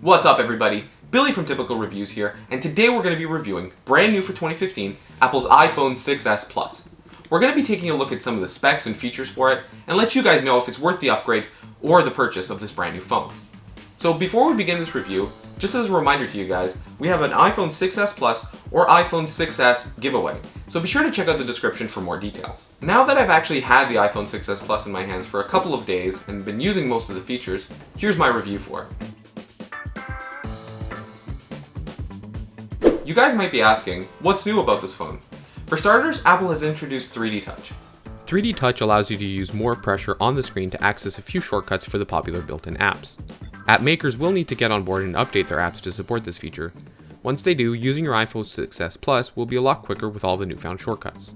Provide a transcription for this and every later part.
What's up everybody? Billy from Typical Reviews here, and today we're going to be reviewing, brand new for 2015, Apple's iPhone 6s Plus. We're going to be taking a look at some of the specs and features for it, and let you guys know if it's worth the upgrade or the purchase of this brand new phone. So before we begin this review, just as a reminder to you guys, we have an iPhone 6s Plus or iPhone 6s giveaway, so be sure to check out the description for more details. Now that I've actually had the iPhone 6s Plus in my hands for a couple of days and been using most of the features, here's my review for it. You guys might be asking, what's new about this phone? For starters, Apple has introduced 3D Touch. 3D Touch allows you to use more pressure on the screen to access a few shortcuts for the popular built-in apps. App makers will need to get on board and update their apps to support this feature. Once they do, using your iPhone 6s Plus will be a lot quicker with all the newfound shortcuts.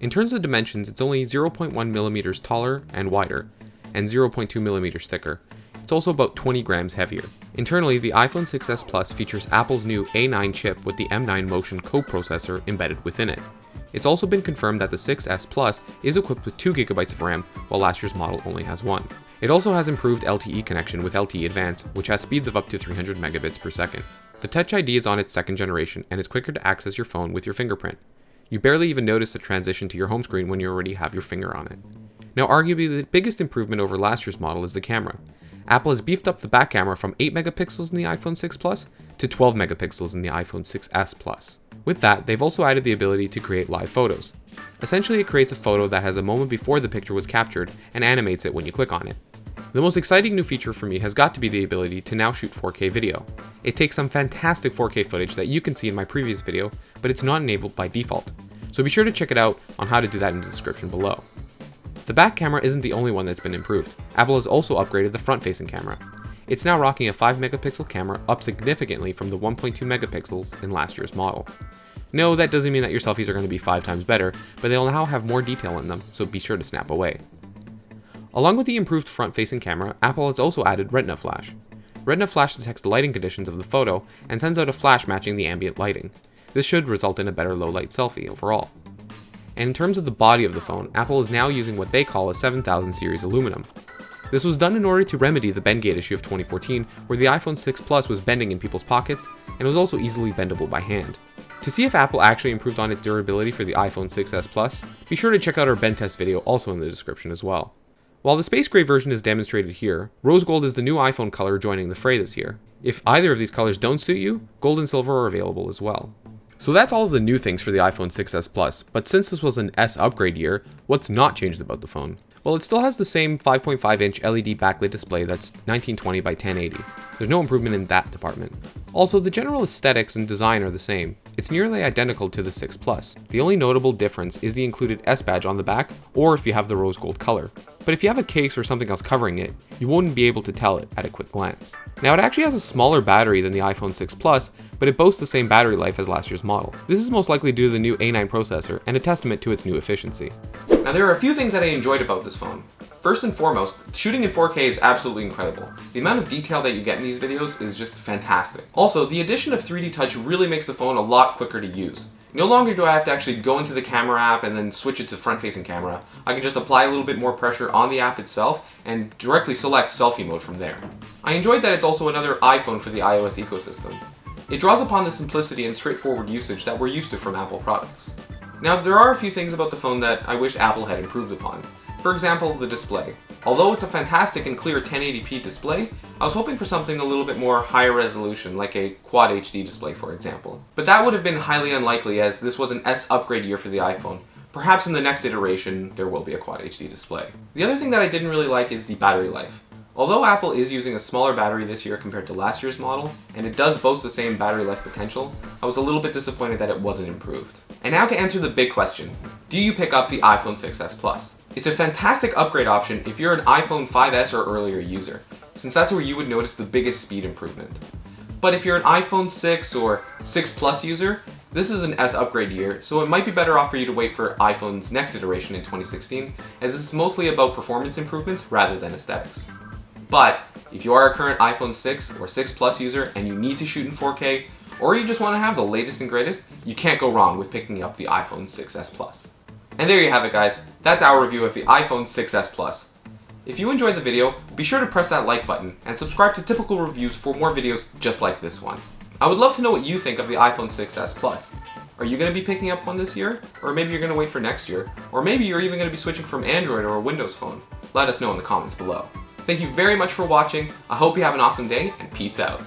In terms of dimensions, it's only 0.1mm taller and wider, and 0.2mm thicker. It's also about 20 grams heavier. Internally, the iPhone 6s Plus features Apple's new A9 chip with the M9 Motion coprocessor embedded within it. It's also been confirmed that the 6s Plus is equipped with 2GB of RAM, while last year's model only has 1. It also has improved LTE connection with LTE Advanced, which has speeds of up to 300 megabits per second. The Touch ID is on its second generation, and it's quicker to access your phone with your fingerprint. You barely even notice the transition to your home screen when you already have your finger on it. Now, arguably the biggest improvement over last year's model is the camera. Apple has beefed up the back camera from 8 megapixels in the iPhone 6 Plus to 12 megapixels in the iPhone 6s Plus. With that, they've also added the ability to create live photos. Essentially, it creates a photo that has a moment before the picture was captured and animates it when you click on it. The most exciting new feature for me has got to be the ability to now shoot 4K video. It takes some fantastic 4K footage that you can see in my previous video, but it's not enabled by default. So be sure to check it out on how to do that in the description below. The back camera isn't the only one that's been improved. Apple has also upgraded the front-facing camera. It's now rocking a 5 megapixel camera, up significantly from the 1.2 megapixels in last year's model. No, that doesn't mean that your selfies are going to be 5 times better, but they'll now have more detail in them, so be sure to snap away. Along with the improved front-facing camera, Apple has also added Retina Flash. Retina Flash detects the lighting conditions of the photo and sends out a flash matching the ambient lighting. This should result in a better low-light selfie overall. And in terms of the body of the phone, Apple is now using what they call a 7000 series aluminum. This was done in order to remedy the bend gate issue of 2014, where the iPhone 6 Plus was bending in people's pockets, and was also easily bendable by hand. To see if Apple actually improved on its durability for the iPhone 6s Plus, be sure to check out our bend test video also in the description as well. While the space gray version is demonstrated here, rose gold is the new iPhone color joining the fray this year. If either of these colors don't suit you, gold and silver are available as well. So that's all of the new things for the iPhone 6s Plus, but since this was an S upgrade year, what's not changed about the phone? Well, it still has the same 5.5-inch LED backlit display that's 1920 by 1080. There's no improvement in that department. Also, the general aesthetics and design are the same. It's nearly identical to the 6 Plus. The only notable difference is the included S badge on the back, or if you have the rose gold color. But if you have a case or something else covering it, you wouldn't be able to tell it at a quick glance. Now, it actually has a smaller battery than the iPhone 6 Plus, but it boasts the same battery life as last year's model. This is most likely due to the new A9 processor and a testament to its new efficiency. Now there are a few things that I enjoyed about this phone. First and foremost, shooting in 4K is absolutely incredible. The amount of detail that you get in these videos is just fantastic. Also, the addition of 3D Touch really makes the phone a lot quicker to use. No longer do I have to actually go into the camera app and then switch it to front-facing camera. I can just apply a little bit more pressure on the app itself and directly select selfie mode from there. I enjoyed that it's also another iPhone for the iOS ecosystem. It draws upon the simplicity and straightforward usage that we're used to from Apple products. Now, there are a few things about the phone that I wish Apple had improved upon. For example, the display. Although it's a fantastic and clear 1080p display, I was hoping for something a little bit more higher resolution, like a Quad HD display for example. But that would have been highly unlikely as this was an S upgrade year for the iPhone. Perhaps in the next iteration, there will be a Quad HD display. The other thing that I didn't really like is the battery life. Although Apple is using a smaller battery this year compared to last year's model, and it does boast the same battery life potential, I was a little bit disappointed that it wasn't improved. And now to answer the big question, do you pick up the iPhone 6s Plus? It's a fantastic upgrade option if you're an iPhone 5s or earlier user, since that's where you would notice the biggest speed improvement. But if you're an iPhone 6 or 6 Plus user, this is an S upgrade year, so it might be better off for you to wait for iPhone's next iteration in 2016, as it's mostly about performance improvements rather than aesthetics. But if you are a current iPhone 6 or 6 Plus user and you need to shoot in 4K, or you just want to have the latest and greatest, you can't go wrong with picking up the iPhone 6s Plus. And there you have it guys, that's our review of the iPhone 6s Plus. If you enjoyed the video, be sure to press that like button and subscribe to Typical Reviews for more videos just like this one. I would love to know what you think of the iPhone 6s Plus. Are you going to be picking up one this year? Or maybe you're going to wait for next year? Or maybe you're even going to be switching from Android or a Windows phone? Let us know in the comments below. Thank you very much for watching. I hope you have an awesome day, and peace out.